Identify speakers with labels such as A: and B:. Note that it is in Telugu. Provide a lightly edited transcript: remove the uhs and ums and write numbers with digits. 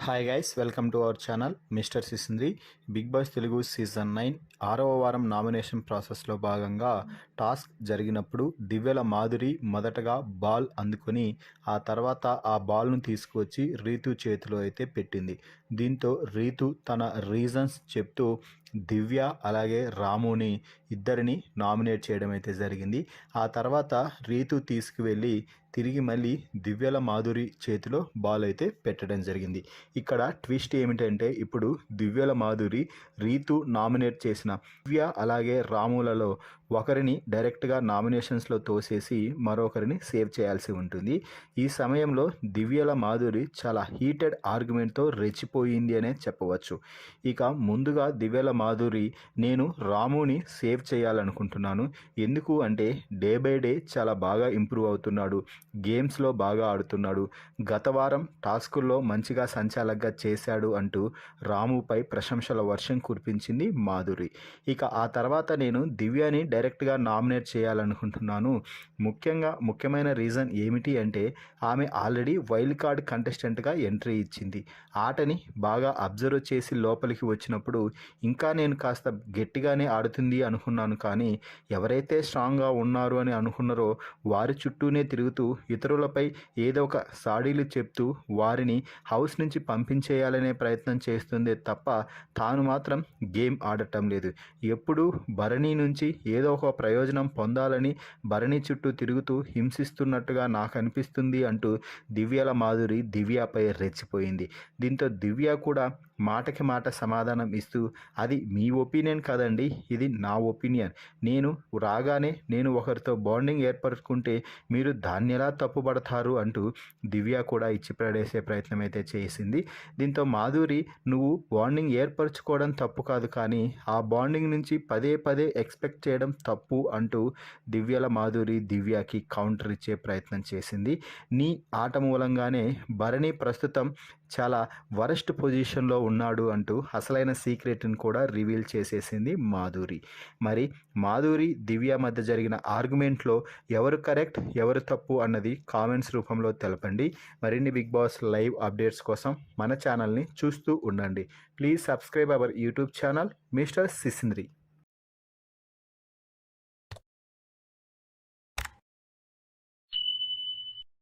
A: Hi guys, welcome to our channel mister Sisindri. Bigg Boss Telugu season 9 6వ వారం నామినేషన్ ప్రాసెస్లో భాగంగా టాస్క్ జరిగినప్పుడు దివ్యల మాధురి మొదటగా బాల్ అందుకొని ఆ తర్వాత ఆ బాల్ను తీసుకువచ్చి రీతు చేతిలో అయితే పెట్టింది. దీంతో రీతు తన రీజన్స్ చెప్తూ దివ్య అలాగే రాముని ఇద్దరిని నామినేట్ చేయడం అయితే జరిగింది. ఆ తర్వాత రీతు తీసుకువెళ్ళి తిరిగి మళ్ళీ దివ్యల మాధురి చేతిలో బాల్ అయితే పెట్టడం జరిగింది. ఇక్కడ ట్విస్ట్ ఏమిటంటే ఇప్పుడు దివ్యల మాధురి రీతు నామినేట్ చేసిన దివ్య అలాగే రాములలో ఒకరిని డైరెక్ట్గా నామినేషన్స్లో తోసేసి మరొకరిని సేవ్ చేయాల్సి ఉంటుంది. ఈ సమయంలో దివ్యల మాధురి చాలా హీటెడ్ ఆర్గ్యుమెంట్తో రెచ్చిపోయింది అనే చెప్పవచ్చు. ఇక ముందుగా దివ్యల మాధురి నేను రాముని సేవ్ చేయాలనుకుంటున్నాను, ఎందుకు అంటే డే బై డే చాలా బాగా ఇంప్రూవ్ అవుతున్నాడు, గేమ్స్లో బాగా ఆడుతున్నాడు, గత వారం టాస్కుల్లో మంచిగా సంచాలకుగా చేశాడు అంటూ రాముపై ప్రశంసల వర్షం కురిపించింది మాధురి. ఇక ఆ తర్వాత నేను దివ్యని డైరెక్ట్గా నామినేట్ చేయాలనుకుంటున్నాను. ముఖ్యమైన రీజన్ ఏమిటి అంటే ఆమె ఆల్రెడీ వైల్డ్ కార్డ్ కంటెస్టెంట్గా ఎంట్రీ ఇచ్చింది. ఆటని బాగా అబ్జర్వ్ చేసి లోపలికి వచ్చినప్పుడు ఇంకా నేను కాస్త గట్టిగానే ఆడుతుంది అనుకున్నాను, కానీ ఎవరైతే స్ట్రాంగ్గా ఉన్నారు అని అనుకున్నారో వారి చుట్టూనే తిరుగుతూ ఇతరులపై ఏదో ఒక సాడీలు చెప్తూ వారిని హౌస్ నుంచి పంపించేయాలనే ప్రయత్నం చేస్తుందే తప్ప తాను మాత్రం గేమ్ ఆడటం లేదు. ఎప్పుడూ భరణి నుంచి ఏదో ఒక ప్రయోజనం పొందాలని భరణి చుట్టూ తిరుగుతూ హింసిస్తున్నట్టుగా నాకు అనిపిస్తుంది అంటూ దివ్యల మాధురి దివ్యపై రెచ్చిపోయింది. దీంతో దివ్య కూడా మాటకి మాట సమాధానం ఇస్తూ అది మీ ఒపీనియన్ కదండి, ఇది నా ఒపీనియన్, నేను ఒకరితో బాండింగ్ ఏర్పరచుకుంటే మీరు దాన్ని ఎలా తప్పుపడతారు అంటూ దివ్య కూడా ఇచ్చి పడేసే ప్రయత్నం అయితే చేసింది. దీంతో మాధురి నువ్వు బాండింగ్ ఏర్పరచుకోవడం తప్పు కాదు, కానీ ఆ బాండింగ్ నుంచి పదే పదే ఎక్స్పెక్ట్ చేయడం తప్పు అంటూ దివ్యల మాధురి దివ్యకి కౌంటర్ ఇచ్చే ప్రయత్నం చేసింది. నీ ఆట మూలంగానే భరణి ప్రస్తుతం చాలా వరస్ట్ పొజిషన్లో ఉన్నాడు అంటూ అసలైన సీక్రెట్ని కూడా రివీల్ చేసేసింది మాధురి. మరి మాధురి దివ్య మధ్య జరిగిన ఆర్గ్యుమెంట్లో ఎవరు కరెక్ట్ ఎవరు తప్పు అన్నది కామెంట్స్ రూపంలో తెలపండి. మరిన్ని బిగ్ బాస్ లైవ్ అప్డేట్స్ కోసం మన ఛానల్ని చూస్తూ ఉండండి. Please subscribe our YouTube channel mister సిసింద్రి.